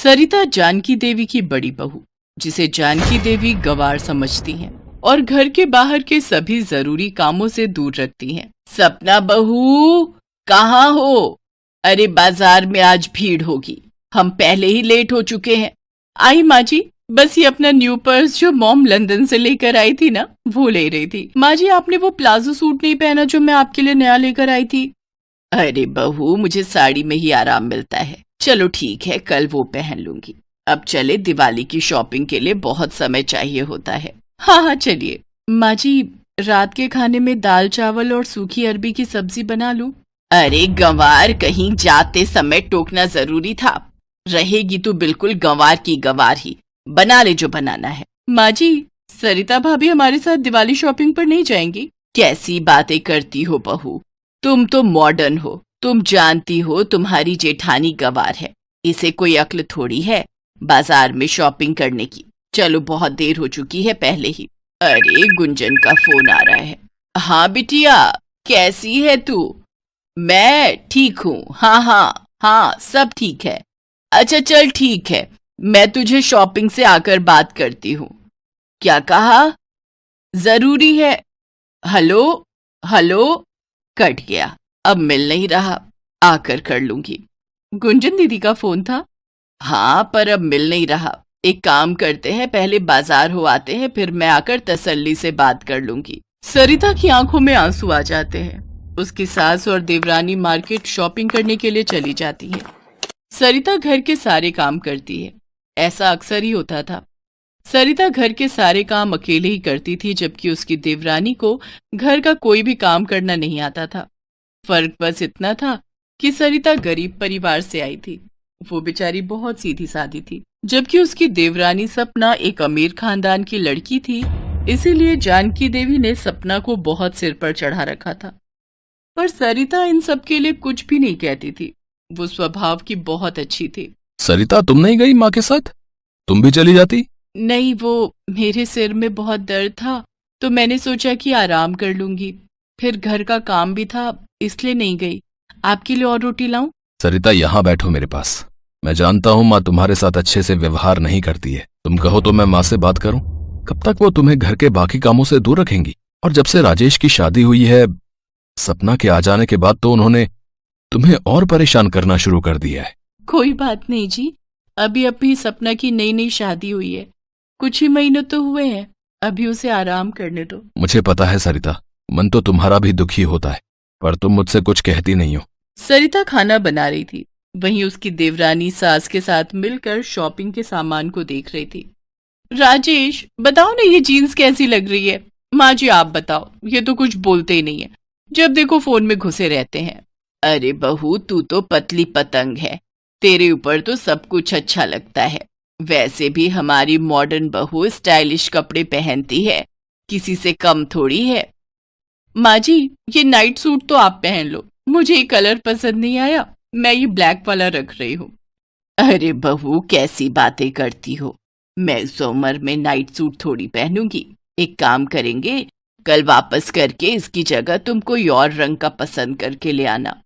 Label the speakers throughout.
Speaker 1: सरिता जानकी देवी की बड़ी बहू, जिसे जानकी देवी गंवार समझती हैं और घर के बाहर के सभी जरूरी कामों से दूर रखती हैं। सपना बहू, कहाँ हो? अरे बाजार में आज भीड़ होगी, हम पहले ही लेट हो चुके हैं। आई माँ जी, बस ये अपना न्यू पर्स जो मॉम लंदन से लेकर आई थी ना, वो ले रही थी। माँ जी, आपने वो प्लाजो सूट नहीं पहना जो मैं आपके लिए नया लेकर आई थी। अरे बहू, मुझे साड़ी में ही आराम मिलता है। चलो ठीक है, कल वो पहन लूंगी। अब चले, दिवाली की शॉपिंग के लिए बहुत समय चाहिए होता है। हाँ हाँ चलिए। माँ जी, रात के खाने में दाल चावल और सूखी अरबी की सब्जी बना लूं? अरे गंवार, कहीं जाते समय टोकना जरूरी था। रहेगी तो बिल्कुल गंवार की गंवार ही, बना ले जो बनाना है। माँ जी, सरिता भाभी हमारे साथ दिवाली शॉपिंग पर नहीं जाएंगी? कैसी बातें करती हो बहू, तुम तो मॉडर्न हो। तुम जानती हो तुम्हारी जेठानी गंवार है, इसे कोई अक्ल थोड़ी है बाजार में शॉपिंग करने की। चलो, बहुत देर हो चुकी है पहले ही। अरे गुंजन का फोन आ रहा है। हाँ बिटिया, कैसी है तू? मैं ठीक हूँ। हाँ हाँ हाँ, सब ठीक है। अच्छा चल ठीक है, मैं तुझे शॉपिंग से आकर बात करती हूँ। क्या कहा? जरूरी है। हेलो हेलो, कट गया। अब मिल नहीं रहा, आकर कर लूंगी। गुंजन दीदी का फोन था। हाँ, पर अब मिल नहीं रहा। एक काम करते हैं, पहले बाजार हो आते हैं, फिर मैं आकर तसल्ली से बात कर लूंगी। सरिता की आंखों में आंसू आ जाते हैं। उसकी सास और देवरानी मार्केट शॉपिंग करने के लिए चली जाती है। सरिता घर के सारे काम करती है। ऐसा अक्सर ही होता था। सरिता घर के सारे काम अकेले ही करती थी, जबकि उसकी देवरानी को घर का कोई भी काम करना नहीं आता था। फर्क बस इतना था कि सरिता गरीब परिवार से आई थी। वो बेचारी बहुत सीधी सादी थी, जबकि उसकी देवरानी सपना एक अमीर खानदान की लड़की थी। इसीलिए जानकी देवी ने सपना को बहुत सिर पर चढ़ा रखा था। पर सरिता इन सब के लिए कुछ भी नहीं कहती थी। वो स्वभाव की बहुत अच्छी थी।
Speaker 2: सरिता, तुम नहीं गई माँ के साथ? तुम भी चली जाती।
Speaker 1: नहीं, वो मेरे सिर में बहुत दर्द था, तो मैंने सोचा कि आराम कर लूंगी। फिर घर का काम भी था, इसलिए नहीं गई। आपके लिए और रोटी लाऊं?
Speaker 2: सरिता, यहाँ बैठो मेरे पास। मैं जानता हूँ माँ तुम्हारे साथ अच्छे से व्यवहार नहीं करती है। तुम कहो तो मैं माँ से बात करूं। कब तक वो तुम्हें घर के बाकी कामों से दूर रखेंगी? और जब से राजेश की शादी हुई है, सपना के आ जाने के बाद तो उन्होंने तुम्हें और परेशान करना शुरू कर दिया है।
Speaker 1: कोई बात नहीं जी, अभी सपना की नई नई शादी हुई है, कुछ ही महीने तो हुए हैं। अभी उसे आराम करने दो।
Speaker 2: मुझे पता है सरिता, मन तो तुम्हारा भी दुखी होता है, पर तुम मुझसे कुछ कहती नहीं हो।
Speaker 1: सरिता खाना बना रही थी, वहीं उसकी देवरानी सास के साथ मिलकर शॉपिंग के सामान को देख रही थी। राजेश, बताओ ना, ये जीन्स कैसी लग रही है? माँ जी आप बताओ, ये तो कुछ बोलते ही नहीं है, जब देखो फोन में घुसे रहते हैं। अरे बहू, तू तो पतली पतंग है, तेरे ऊपर तो सब कुछ अच्छा लगता है। वैसे भी हमारी मॉडर्न बहू स्टाइलिश कपड़े पहनती है, किसी से कम थोड़ी है। माँ जी, ये नाइट सूट तो आप पहन लो, मुझे ये कलर पसंद नहीं आया, मैं ये ब्लैक वाला रख रही हूँ। अरे बहू, कैसी बातें करती हो? मैं इस उम्र में नाइट सूट थोड़ी पहनूंगी। एक काम करेंगे, कल वापस करके इसकी जगह तुम कोई और रंग का पसंद करके ले आना।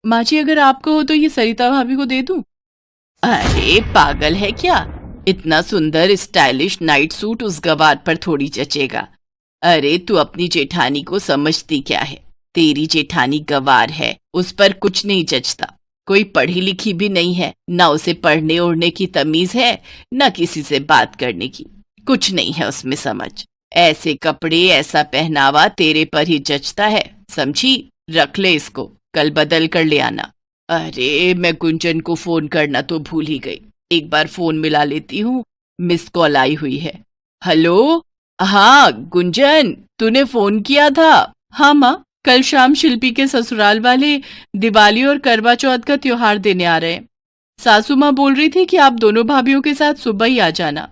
Speaker 1: माँ जी, अगर आपको हो तो ये सरिता भाभी को दे दूं? अरे पागल है क्या, इतना सुंदर स्टाइलिश नाइट सूट उस गवार पर थोड़ी जचेगा। अरे तू अपनी जेठानी को समझती क्या है? तेरी जेठानी गवार है, उस पर कुछ नहीं जचता। कोई पढ़ी लिखी भी नहीं है, ना उसे पढ़ने ओढ़ने की तमीज है, ना किसी से बात करने की। कुछ नहीं है उसमें समझ। ऐसे कपड़े, ऐसा पहनावा तेरे पर ही जचता है, समझी? रख ले इसको, कल बदल कर ले आना। अरे मैं गुंजन को फोन करना तो भूल ही गई, एक बार फोन मिला लेती हूँ, मिस कॉल आई हुई है। हेलो, हाँ गुंजन, तूने फोन किया था? हाँ माँ, कल शाम शिल्पी के ससुराल वाले दिवाली और करवा चौथ का त्योहार देने आ रहे हैं। सासू माँ बोल रही थी कि आप दोनों भाभीयों के साथ सुबह ही आ जाना।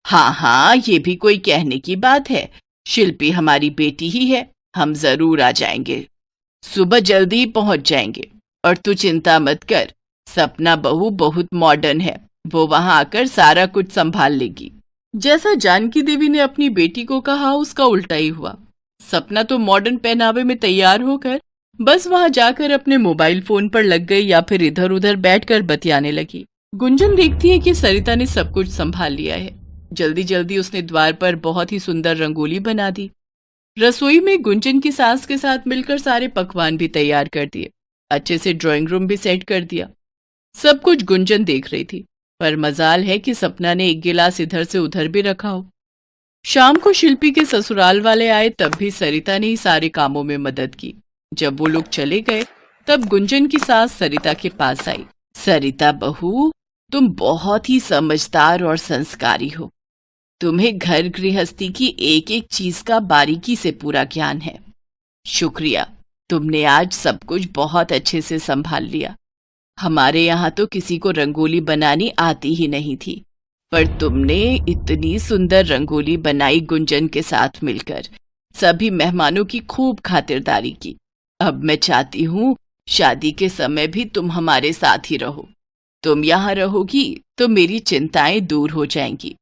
Speaker 1: हाँ हाँ, ये भी कोई कहने की बात है, शिल्पी हमारी बेटी ही है, हम जरूर आ जाएंगे। सुबह जल्दी ही पहुंच जाएंगे। और तू चिंता मत कर, सपना बहू बहुत मॉडर्न है, वो वहां आकर सारा कुछ संभाल लेगी। जैसा जानकी देवी ने अपनी बेटी को कहा, उसका उल्टा ही हुआ। सपना तो मॉडर्न पहनावे में तैयार होकर बस वहां जाकर अपने मोबाइल फोन पर लग गई या फिर इधर उधर बैठकर बतियाने लगी। गुंजन देखती है कि सरिता ने सब कुछ संभाल लिया है। जल्दी जल्दी उसने द्वार पर बहुत ही सुंदर रंगोली बना दी। रसोई में गुंजन की सास के साथ मिलकर सारे पकवान भी तैयार कर दिए। अच्छे से ड्राइंग रूम भी सेट कर दिया। सब कुछ गुंजन देख रही थी, पर मजाल है कि सपना ने एक गिलास इधर से उधर भी रखा हो। शाम को शिल्पी के ससुराल वाले आए, तब भी सरिता ने ही सारे कामों में मदद की। जब वो लोग चले गए, तब गुंजन की सास सरिता के पास आई। सरिता बहू, तुम बहुत ही समझदार और संस्कारी हो। तुम्हें घर गृहस्थी की एक एक चीज का बारीकी से पूरा ज्ञान है। शुक्रिया, तुमने आज सब कुछ बहुत अच्छे से संभाल लिया। हमारे यहाँ तो किसी को रंगोली बनानी आती ही नहीं थी, पर तुमने इतनी सुंदर रंगोली बनाई। गुंजन के साथ मिलकर सभी मेहमानों की खूब खातिरदारी की। अब मैं चाहती हूँ शादी के समय भी तुम हमारे साथ ही रहो। तुम यहाँ रहोगी तो मेरी चिंताएं दूर हो जाएंगी।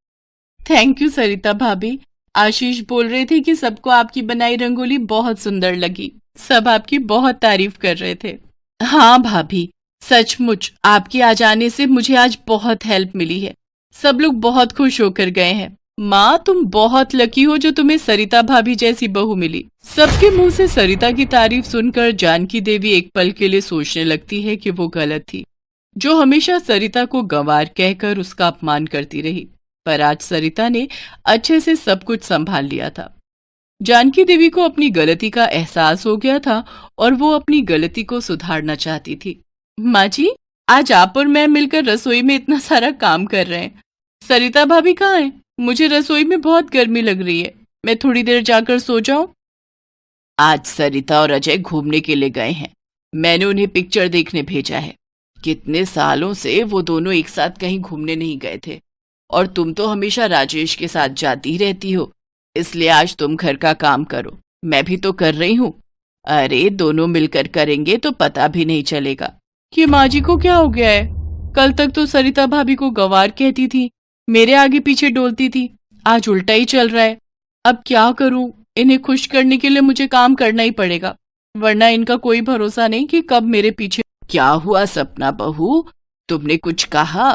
Speaker 1: थैंक यू सरिता भाभी। आशीष बोल रहे थे कि सबको आपकी बनाई रंगोली बहुत सुंदर लगी। सब आपकी बहुत तारीफ कर रहे थे। हाँ भाभी, सचमुच आपके आ जाने से मुझे आज बहुत हेल्प मिली है। सब लोग बहुत खुश होकर गए हैं। माँ, तुम बहुत लकी हो जो तुम्हें सरिता भाभी जैसी बहू मिली। सबके मुंह से सरिता की तारीफ सुनकर जानकी देवी एक पल के लिए सोचने लगती है कि वो गलत थी, जो हमेशा सरिता को गंवार कहकर उसका अपमान करती रही। पर आज सरिता ने अच्छे से सब कुछ संभाल लिया था। जानकी देवी को अपनी गलती का एहसास हो गया था और वो अपनी गलती को सुधारना चाहती थी। माँ जी, आज आप और मैं मिलकर रसोई में इतना सारा काम कर रहे हैं। सरिता भाभी कहाँ है? मुझे रसोई में बहुत गर्मी लग रही है। मैं थोड़ी देर जाकर सो जाऊं? आज सरिता और अजय घूमने के लिए गए हैं। मैंने उन्हें पिक्चर देखने भेजा है। कितने सालों से वो दोनों एक साथ कहीं घूमने नहीं गए थे, और तुम तो हमेशा राजेश के साथ जाती रहती हो। इसलिए आज तुम घर का काम करो, मैं भी तो कर रही हूँ। अरे, दोनों मिलकर करेंगे तो पता भी नहीं चलेगा कि माँ जी को क्या हो गया है। कल तक तो सरिता भाभी को गंवार कहती थी, मेरे आगे पीछे डोलती थी। आज उल्टा ही चल रहा है। अब क्या करूं? इन्हें खुश करने के लिए मुझे काम करना ही पड़ेगा, वरना इनका कोई भरोसा नहीं कि कब मेरे पीछे। क्या हुआ सपना बहू, तुमने कुछ कहा?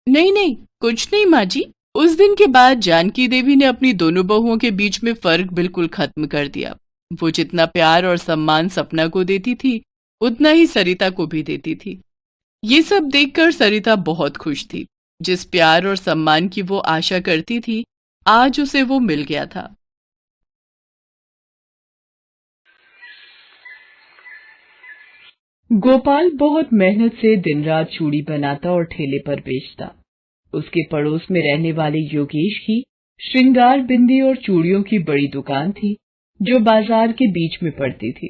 Speaker 1: नहीं नहीं, कुछ नहीं माँ जी। उस दिन के बाद जानकी देवी ने अपनी दोनों बहुओं के बीच में फर्क बिल्कुल खत्म कर दिया। वो जितना प्यार और सम्मान सपना को देती थी, उतना ही सरिता को भी देती थी। ये सब देखकर सरिता बहुत खुश थी। जिस प्यार और सम्मान की वो आशा करती थी, आज उसे वो मिल गया था। गोपाल बहुत मेहनत से दिन रात चूड़ी बनाता और ठेले पर बेचता। उसके पड़ोस में रहने वाले योगेश की श्रृंगार बिंदी और चूड़ियों की बड़ी दुकान थी, जो बाजार के बीच में पड़ती थी।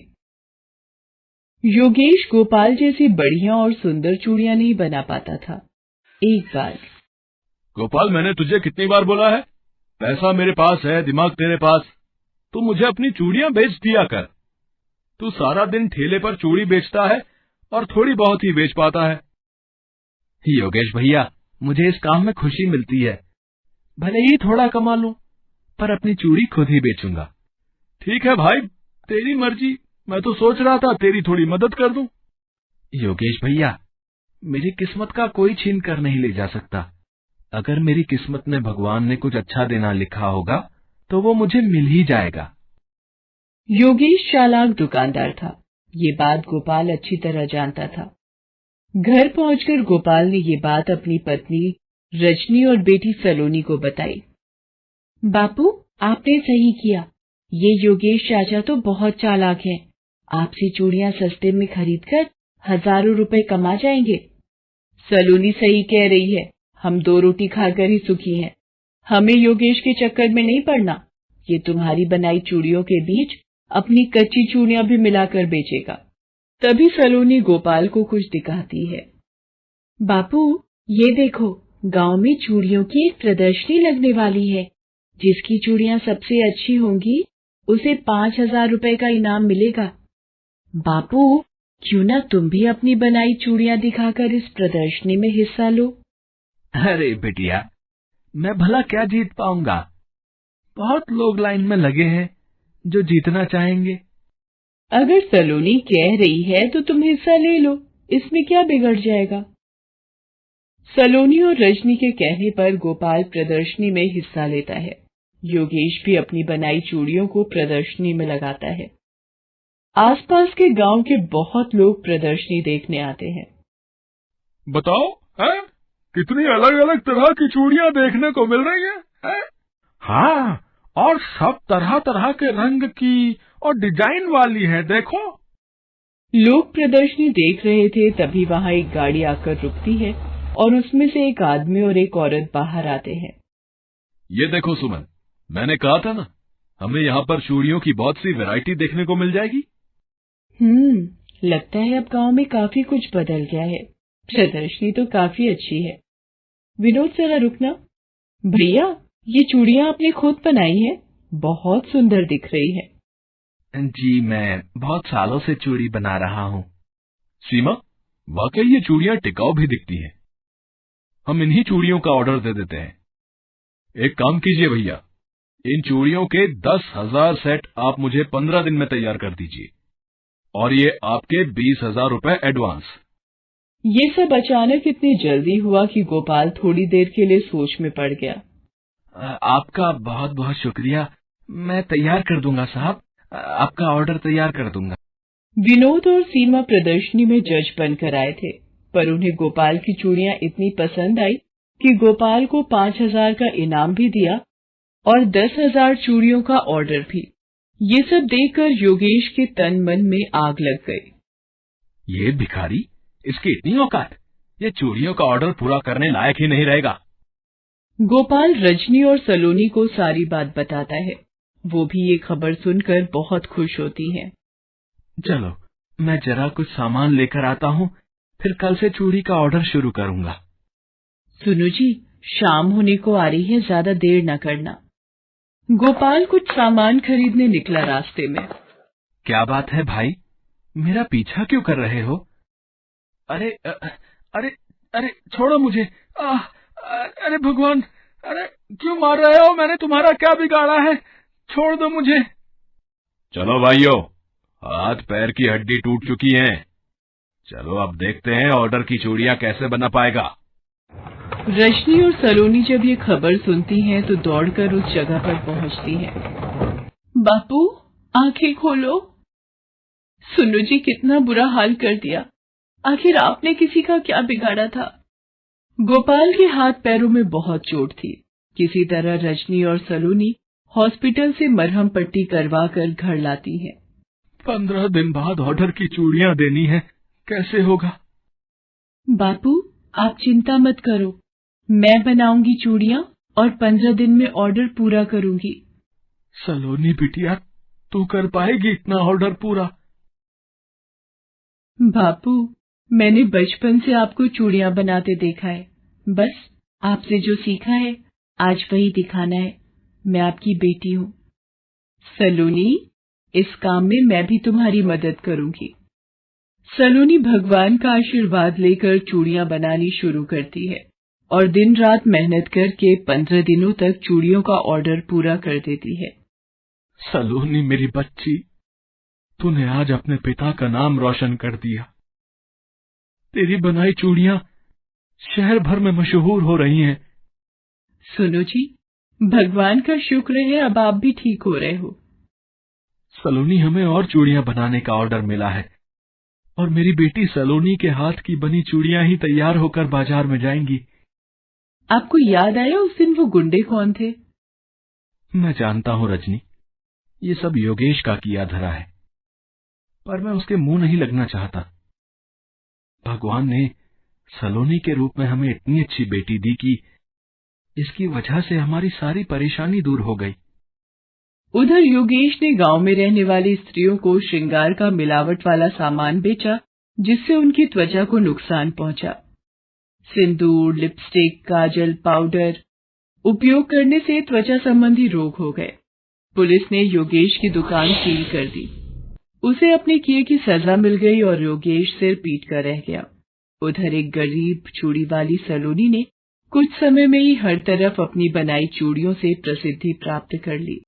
Speaker 1: योगेश गोपाल जैसी बढ़िया और सुंदर चूड़ियां नहीं बना पाता था। एक बार,
Speaker 3: गोपाल, मैंने तुझे कितनी बार बोला है, पैसा मेरे पास है, दिमाग तेरे पास। तू मुझे अपनी चूड़ियां बेच दिया कर। तू सारा दिन ठेले पर चूड़ी बेचता है और थोड़ी बहुत ही बेच पाता है।
Speaker 4: योगेश भैया, मुझे इस काम में खुशी मिलती है। भले ही थोड़ा कमा लूं, पर अपनी चूड़ी खुद ही बेचूंगा।
Speaker 3: ठीक है भाई, तेरी मर्जी। मैं तो सोच रहा था तेरी थोड़ी मदद कर दूं।
Speaker 4: योगेश भैया, मेरी किस्मत का कोई छीन कर नहीं ले जा सकता। अगर मेरी किस्मत में भगवान ने कुछ अच्छा देना लिखा होगा, तो वो मुझे मिल ही जाएगा।
Speaker 1: योगेश चालाक दुकानदार था। ये बात गोपाल अच्छी तरह जानता था। घर पहुंचकर गोपाल ने ये बात अपनी पत्नी रजनी और बेटी सलोनी को बताई। बापू, आपने सही किया। ये योगेश चाचा तो बहुत चालाक हैं। आपसे चूड़ियां सस्ते में खरीदकर हजारों रुपए कमा जाएंगे। सलोनी सही कह रही है, हम 2 रोटी खाकर ही सुखी हैं। हमें योगेश के चक्कर में नहीं पड़ना। ये तुम्हारी बनाई चूड़ियों के बीच अपनी कच्ची चूड़ियां भी मिलाकर बेचेगा। तभी सलोनी गोपाल को कुछ दिखाती है। बापू, ये देखो, गांव में चूड़ियों की एक प्रदर्शनी लगने वाली है। जिसकी चूड़ियां सबसे अच्छी होंगी, उसे 5,000 रुपए का इनाम मिलेगा। बापू, क्यों ना तुम भी अपनी बनाई चूड़ियां दिखाकर इस प्रदर्शनी में हिस्सा लो?
Speaker 4: अरे बिटिया, मैं भला क्या जीत पाऊंगा? बहुत लोग लाइन में लगे हैं जो जीतना चाहेंगे।
Speaker 1: अगर सलोनी कह रही है तो तुम हिस्सा ले लो, इसमें क्या बिगड़ जाएगा? सलोनी और रजनी के कहने पर गोपाल प्रदर्शनी में हिस्सा लेता है। योगेश भी अपनी बनाई चूड़ियों को प्रदर्शनी में लगाता है। आसपास के गांव के बहुत लोग प्रदर्शनी देखने आते हैं।
Speaker 3: बताओ, है कितनी अलग अलग तरह की चूड़ियां देखने को मिल रही है? हाँ, और सब तरह तरह के रंग की और डिजाइन वाली है, देखो।
Speaker 1: लोग प्रदर्शनी देख रहे थे, तभी वहां एक गाड़ी आकर रुकती है और उसमें से एक आदमी और एक औरत बाहर आते हैं।
Speaker 3: ये देखो सुमन, मैंने कहा था ना, हमें यहाँ पर चूड़ियों की बहुत सी वैरायटी देखने को मिल जाएगी।
Speaker 1: लगता है अब गांव में काफी कुछ बदल गया है। प्रदर्शनी तो काफी अच्छी है। विनोद जरा रुकना। भैया, ये चूड़ियां आपने खुद बनाई हैं? बहुत सुंदर दिख रही है।
Speaker 4: जी, मैं बहुत सालों से चूड़ी बना रहा हूँ।
Speaker 3: सीमा, वाकई ये चूड़ियां टिकाऊ भी दिखती हैं। हम इन्हीं चूड़ियों का ऑर्डर दे देते हैं। एक काम कीजिए भैया, इन चूड़ियों के 10,000 सेट आप मुझे 15 दिन में तैयार कर दीजिए, और ये आपके 20,000 रुपए एडवांस।
Speaker 1: ये सब अचानक इतनी जल्दी हुआ कि गोपाल थोड़ी देर के लिए सोच में पड़ गया।
Speaker 4: आपका बहुत बहुत शुक्रिया। मैं तैयार कर दूंगा साहब, आपका ऑर्डर तैयार कर दूंगा।
Speaker 1: विनोद और सीमा प्रदर्शनी में जज बनकर आए थे, पर उन्हें गोपाल की चूड़ियां इतनी पसंद आई कि गोपाल को 5,000 का इनाम भी दिया और 10,000 चूड़ियों का ऑर्डर भी। ये सब देखकर योगेश के तन मन में आग लग गई।
Speaker 3: ये भिखारी, इसकी इतनी औकात, ये चूड़ियों का ऑर्डर पूरा करने लायक ही नहीं रहेगा।
Speaker 1: गोपाल रजनी और सलोनी को सारी बात बताता है। वो भी ये खबर सुनकर बहुत खुश होती हैं।
Speaker 4: चलो, मैं जरा कुछ सामान लेकर आता हूँ, फिर कल से चूड़ी का ऑर्डर शुरू करूंगा।
Speaker 1: सुनो जी, शाम होने को आ रही है, ज्यादा देर न करना। गोपाल कुछ सामान खरीदने निकला रास्ते में।
Speaker 4: क्या बात है भाई, मेरा पीछा क्यों कर रहे हो? अरे अरे अरे छोड़ो मुझे। अरे भगवान, अरे क्यों मार रहे हो? मैंने तुम्हारा क्या बिगाड़ा है? छोड़ दो मुझे। चलो भाइयों, हाथ पैर की हड्डी टूट चुकी है। चलो अब देखते हैं ऑर्डर की चूड़ियां कैसे बना पाएगा।
Speaker 1: रजनी और सलोनी जब ये खबर सुनती हैं तो दौड़कर उस जगह पर पहुंचती हैं। बापू, आंखें खोलो। सुनो जी, कितना बुरा हाल कर दिया। आखिर आपने किसी का क्या बिगाड़ा था? गोपाल के हाथ पैरों में बहुत चोट थी। किसी तरह रजनी और सलोनी हॉस्पिटल से मरहम पट्टी करवा कर घर लाती हैं।
Speaker 3: 15 दिन बाद ऑर्डर की चूड़ियां देनी है, कैसे होगा?
Speaker 1: बापू, आप चिंता मत करो, मैं बनाऊंगी चूड़ियां और 15 दिन में ऑर्डर पूरा करूंगी।
Speaker 3: सलोनी बिटिया, तू कर पाएगी इतना ऑर्डर पूरा?
Speaker 1: बापू, मैंने बचपन से आपको चूड़ियां बनाते देखा है। बस आपसे जो सीखा है आज वही दिखाना है। मैं आपकी बेटी हूँ। सलोनी, इस काम में मैं भी तुम्हारी मदद करूंगी। सलोनी भगवान का आशीर्वाद लेकर चूड़ियां बनानी शुरू करती है और दिन रात मेहनत करके 15 दिनों तक चूड़ियों का ऑर्डर पूरा कर देती है।
Speaker 3: सलोनी मेरी बच्ची, तूने आज अपने पिता का नाम रोशन कर दिया। तेरी बनाई चूड़ियां शहर भर में मशहूर हो रही हैं।
Speaker 1: सुनो जी, भगवान का शुक्र है अब आप भी ठीक हो रहे हो।
Speaker 3: सलोनी, हमें और चूड़ियां बनाने का ऑर्डर मिला है और मेरी बेटी सलोनी के हाथ की बनी चूड़ियां ही तैयार होकर बाजार में जाएंगी।
Speaker 1: आपको याद आया उस दिन वो गुंडे कौन थे?
Speaker 3: मैं जानता हूँ रजनी, ये सब योगेश का किया धरा है, पर मैं उसके मुंह नहीं लगना चाहता। भगवान ने सलोनी के रूप में हमें इतनी अच्छी बेटी दी कि इसकी वजह से हमारी सारी परेशानी दूर हो गई।
Speaker 1: उधर योगेश ने गांव में रहने वाली स्त्रियों को श्रृंगार का मिलावट वाला सामान बेचा, जिससे उनकी त्वचा को नुकसान पहुंचा। सिंदूर, लिपस्टिक, काजल, पाउडर उपयोग करने से त्वचा संबंधी रोग हो गए। पुलिस ने योगेश की दुकान सील कर दी। उसे अपने किए की सजा मिल गई और योगेश सिर पीट कर रह गया। उधर एक गरीब चूड़ी वाली सलोनी ने कुछ समय में ही हर तरफ अपनी बनाई चूड़ियों से प्रसिद्धि प्राप्त कर ली।